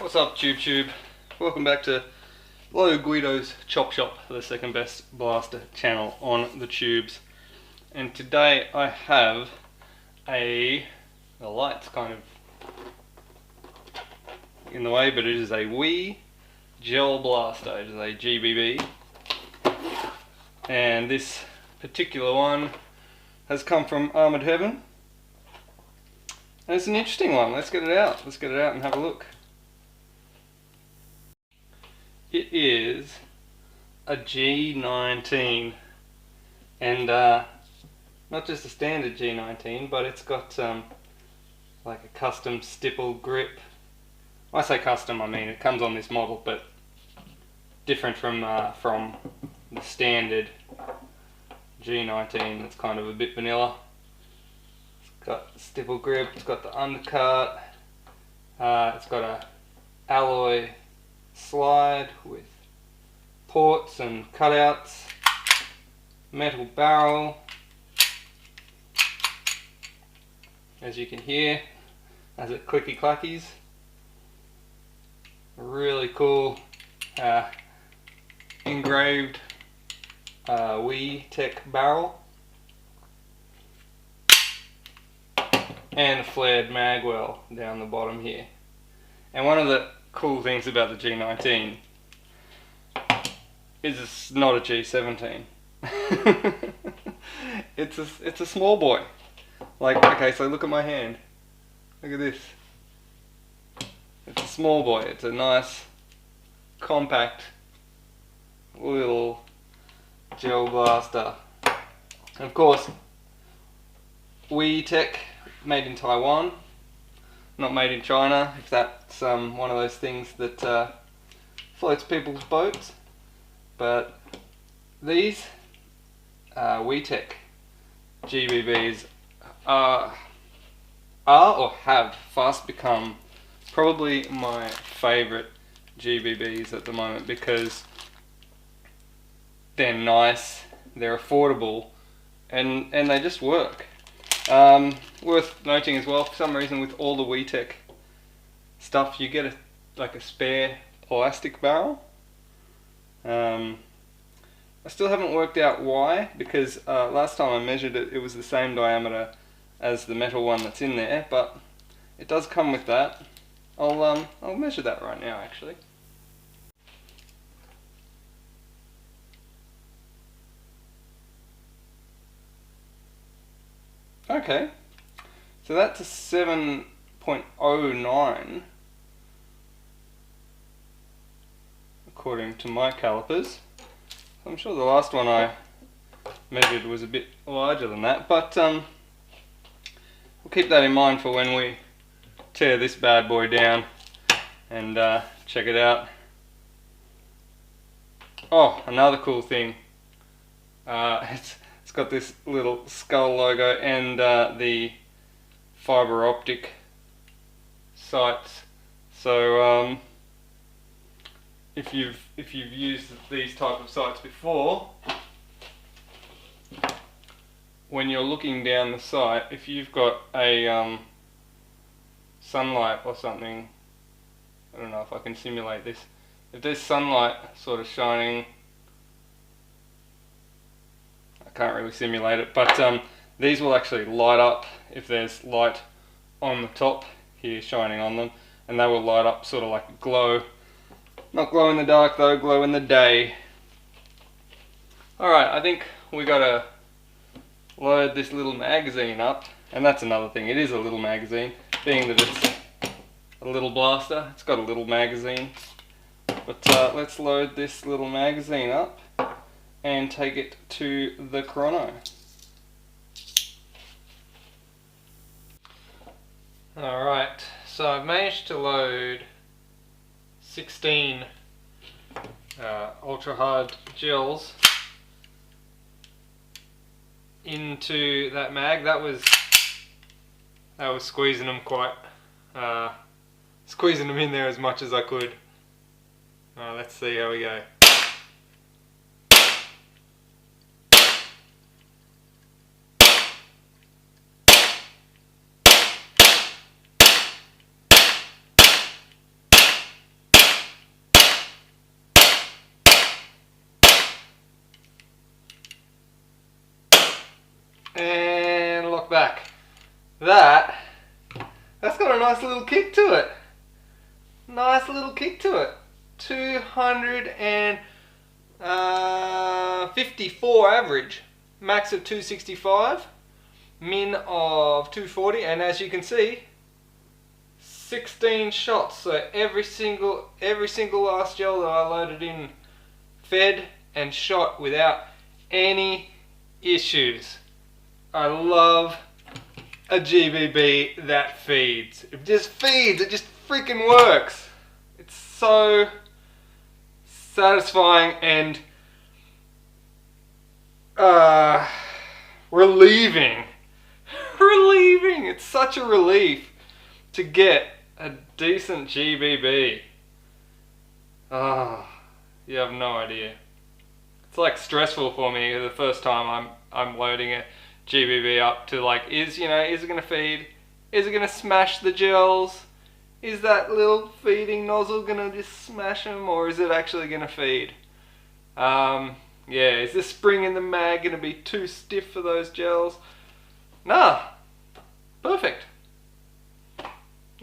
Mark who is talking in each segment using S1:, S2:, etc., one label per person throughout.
S1: What's up, Tube? Welcome back to Low Guido's Chop Shop, the second best blaster channel on the tubes. And today I have the light's kind of in the way, but it is a Wii gel blaster. It is a GBB, and this particular one has come from Armored Heaven. And it's an interesting one. Let's get it out. Let's get it out and have a look. It is a G19, and not just a standard G19, but it's got like a custom stipple grip. When I say custom, I mean it comes on this model, but different from the standard G19. That's kind of a bit vanilla. It's got stipple grip. It's got the undercut. It's got a alloy slide with ports and cutouts, metal barrel, as you can hear as it clicky clackies. Really cool engraved Wii Tech barrel, and a flared mag well down the bottom here. And one of the cool things about the G19 is it's not a G17. It's a small boy. Like, okay, so look at my hand. Look at this. It's a small boy. It's a nice, compact little gel blaster. And of course, Wii Tech, made in Taiwan. Not made in China, if that's one of those things that floats people's boats. But these Wii Tech GBBs are or have fast become probably my favourite GBBs at the moment, because they're nice, they're affordable, and they just work. Worth noting as well, for some reason with all the Wii Tech stuff you get like a spare plastic barrel. I still haven't worked out why, because last time I measured it, it was the same diameter as the metal one that's in there, but it does come with that. I'll measure that right now actually. Okay, so that's a 7.09 according to my calipers. I'm sure the last one I measured was a bit larger than that, but we'll keep that in mind for when we tear this bad boy down and check it out. Oh, another cool thing. It's got this little skull logo and the fiber optic sights. So if you've used these type of sights before, when you're looking down the sight, if you've got a sunlight or something, I don't know if I can simulate this. If there's sunlight sort of shining, can't really simulate it, but these will actually light up if there's light on the top here shining on them, and they will light up sort of like glow. Not glow in the dark though, glow in the day. Alright, I think we gotta load this little magazine up, and that's another thing, it is a little magazine, being that it's a little blaster, it's got a little magazine. But let's load this little magazine up and take it to the chrono. Alright, so I've managed to load 16 ultra hard gels into that mag. That was squeezing them squeezing them in there as much as I could. Let's see how we go. back. That's got a nice little kick to it. Nice little kick to it. 254 average. Max of 265. Min of 240. And as you can see, 16 shots. So every single last gel that I loaded in fed and shot without any issues. I love a GBB that feeds. It just feeds. It just freaking works. It's so satisfying and relieving. Relieving. It's such a relief to get a decent GBB. You have no idea. It's like stressful for me the first time I'm loading a GBB up to like, is it gonna feed? Is it gonna smash the gels? Is that little feeding nozzle gonna just smash them, or is it actually gonna feed? Yeah, is this spring in the mag gonna be too stiff for those gels? Nah, perfect.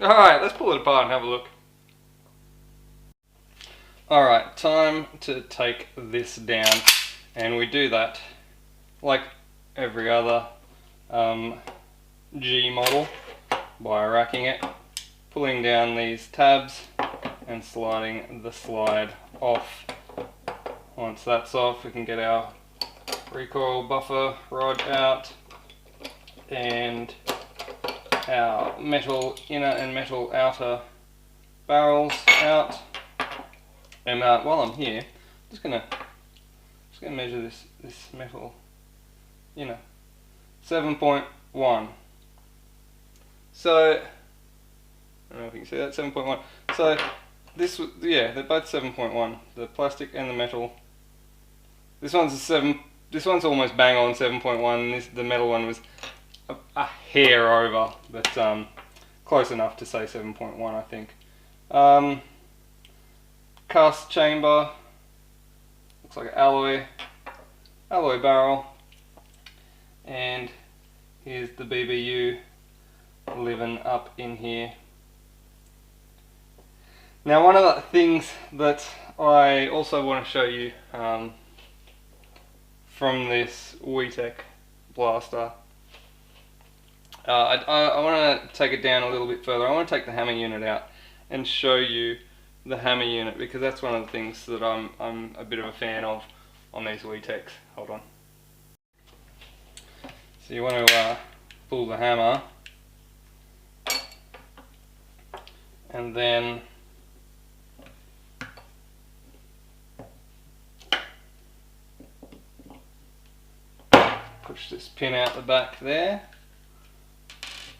S1: Alright, let's pull it apart and have a look. Alright, time to take this down, and we do that like every other G model by racking it, pulling down these tabs and sliding the slide off. Once that's off, we can get our recoil buffer rod out and our metal inner and metal outer barrels out. And while I'm here, I'm just gonna measure this metal, 7.1. So I don't know if you can see that, 7.1. So they're both 7.1. The plastic and the metal. This one's almost bang on 7.1. The metal one was a hair over, but close enough to say 7.1, I think. Cast chamber, looks like an alloy barrel, and here's the BBU living up in here. Now, one of the things that I also want to show you from this WeTech blaster, I want to take it down a little bit further. I want to take the hammer unit out and show you the hammer unit, because that's one of the things that I'm a bit of a fan of on these WeTechs. Hold on. So you want to pull the hammer, and then push this pin out the back there.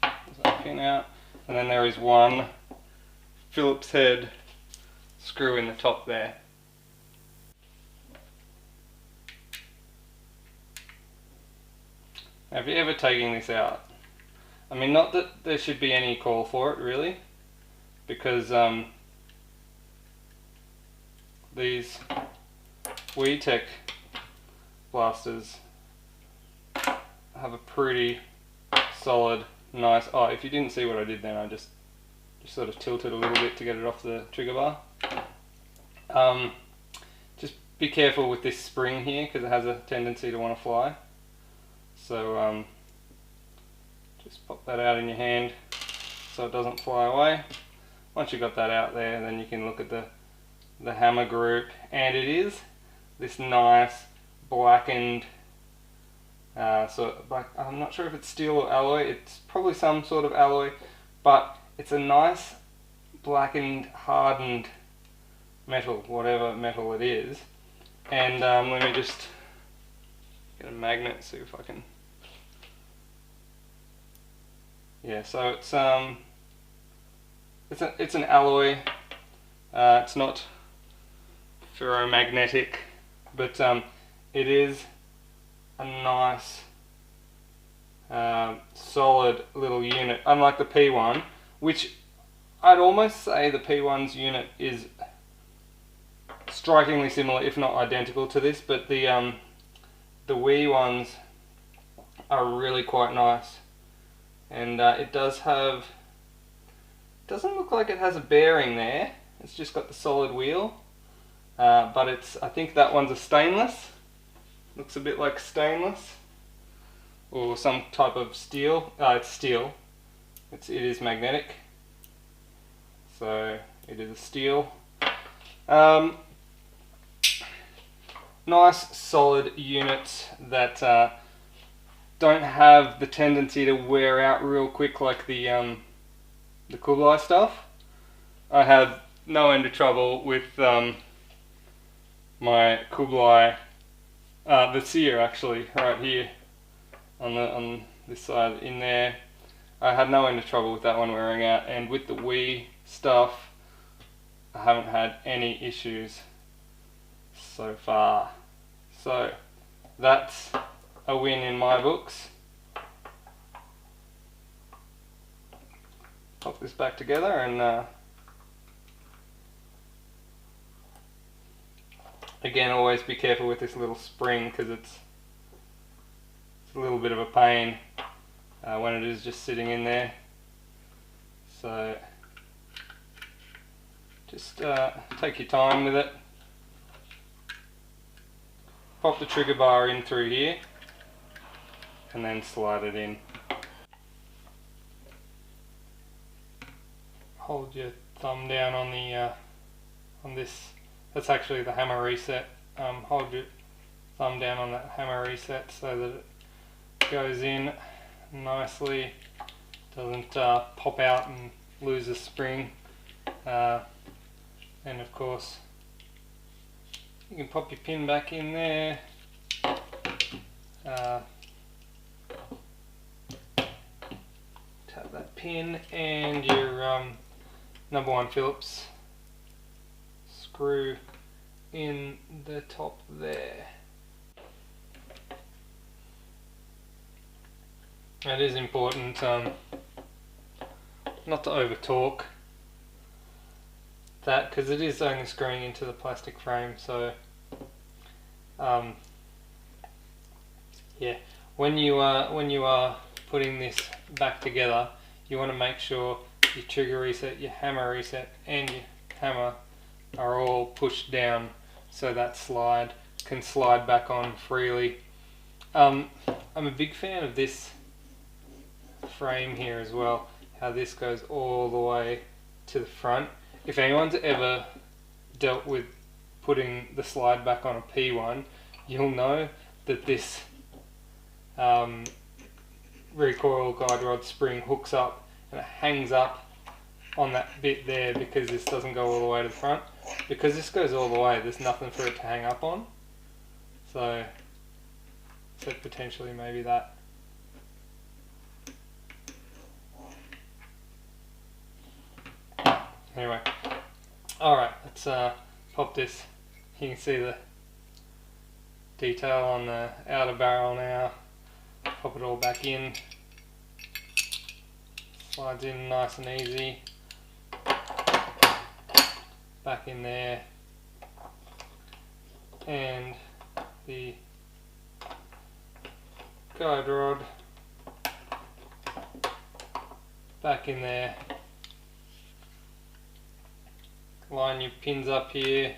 S1: There's that pin out, and then there is one Phillips head screw in the top there. Now, if you're ever taking this out, I mean, not that there should be any call for it really, because these WeTech blasters have a pretty solid, nice. Oh, if you didn't see what I did then, I just sort of tilted a little bit to get it off the trigger bar. Just be careful with this spring here, because it has a tendency to want to fly. So just pop that out in your hand so it doesn't fly away. Once you've got that out there, then you can look at the hammer group, and it is this nice blackened, I'm not sure if it's steel or alloy. It's probably some sort of alloy, but it's a nice blackened, hardened metal, whatever metal it is. And let me just get a magnet, see if I can. Yeah, so it's an alloy. It's not ferromagnetic, but it is a nice solid little unit, unlike the P1, which I'd almost say the P1's unit is strikingly similar, if not identical to this, but the Wii ones are really quite nice. and it does have, doesn't look like it has a bearing there, it's just got the solid wheel, but it's, I think that one's a stainless, looks a bit like stainless or some type of steel. It's steel, it is magnetic, so it is a steel. Nice solid units that don't have the tendency to wear out real quick like the Kublai stuff. I had no end of trouble with my Kublai, the Seer actually, right here on this side in there. I had no end of trouble with that one wearing out, and with the Wii stuff I haven't had any issues so far. So that's a win in my books. Pop this back together, and again, always be careful with this little spring because it's a little bit of a pain when it is just sitting in there. So just take your time with it. Pop the trigger bar in through here and then slide it in. Hold your thumb down on the on this. That's actually the hammer reset. Hold your thumb down on that hammer reset so that it goes in nicely, doesn't pop out and lose the spring. And of course, you can pop your pin back in there. Tap that pin and your number 1 Phillips screw in the top there. It is important not to over torque that, because it is only screwing into the plastic frame. So yeah, when you are putting this back together, you want to make sure your trigger reset, your hammer reset and your hammer are all pushed down so that slide can slide back on freely. I'm a big fan of this frame here as well, how this goes all the way to the front. If anyone's ever dealt with putting the slide back on a P1, you'll know that this recoil guide rod spring hooks up and it hangs up on that bit there, because this doesn't go all the way to the front. Because this goes all the way, there's nothing for it to hang up on. So potentially maybe that. Anyway, alright, let's pop this. You can see the detail on the outer barrel now. Pop it all back in. Slides in nice and easy. Back in there. And the guide rod back in there. Line your pins up here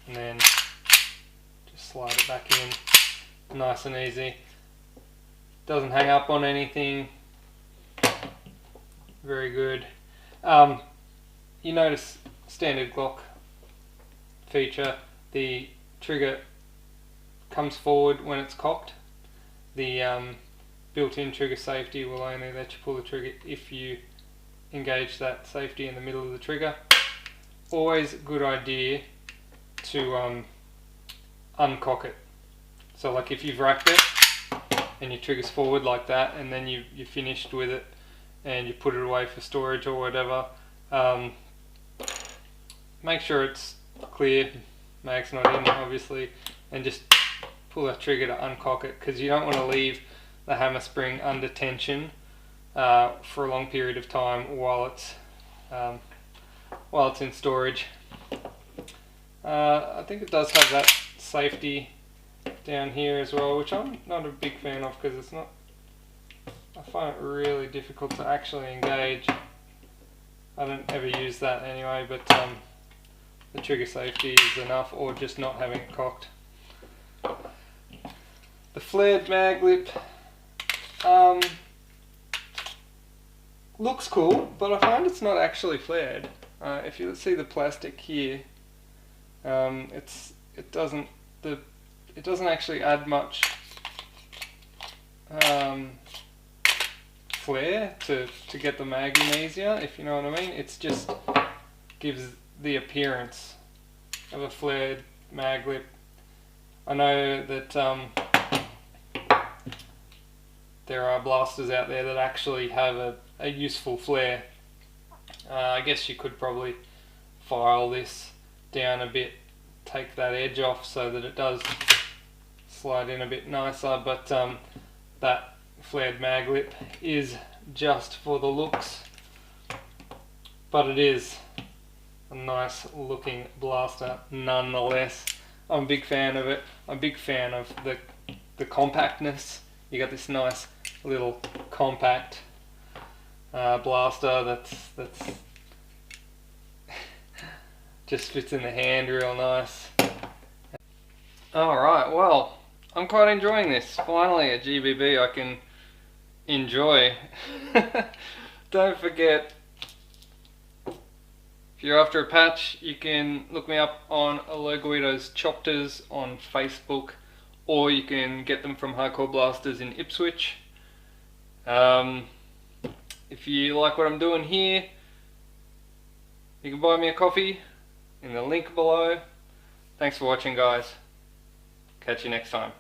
S1: and then just slide it back in, nice and easy. Doesn't hang up on anything. Very good. You notice standard Glock feature, the trigger comes forward when it's cocked. The built-in trigger safety will only let you pull the trigger if you engage that safety in the middle of the trigger. Always a good idea to uncock it. So like if you've racked it and your trigger's forward like that, and then you're finished with it and you put it away for storage or whatever, make sure it's clear, mag's not in obviously, and just pull that trigger to uncock it, because you don't want to leave the hammer spring under tension for a long period of time while it's in storage. I think it does have that safety down here as well, which I'm not a big fan of, because it's not, I find it really difficult to actually engage. I don't ever use that anyway, but the trigger safety is enough, or just not having it cocked. The flared mag lip looks cool, but I find it's not actually flared. If you see the plastic here, it doesn't actually add much flare to get the mag in easier, if you know what I mean. It's just gives the appearance of a flared mag lip. I know that there are blasters out there that actually have a useful flare. I guess you could probably file this down a bit, take that edge off so that it does slide in a bit nicer, but that flared mag lip is just for the looks, but it is a nice looking blaster nonetheless. I'm a big fan of it. I'm a big fan of the compactness. You got this nice little compact blaster that's just fits in the hand real nice. Alright, well, I'm quite enjoying this. Finally a GBB I can enjoy. Don't forget, if you're after a patch, you can look me up on Untitled Chapters on Facebook, or you can get them from Hardcore Blasters in Ipswich. If you like what I'm doing here, you can buy me a coffee in the link below. Thanks for watching, guys. Catch you next time.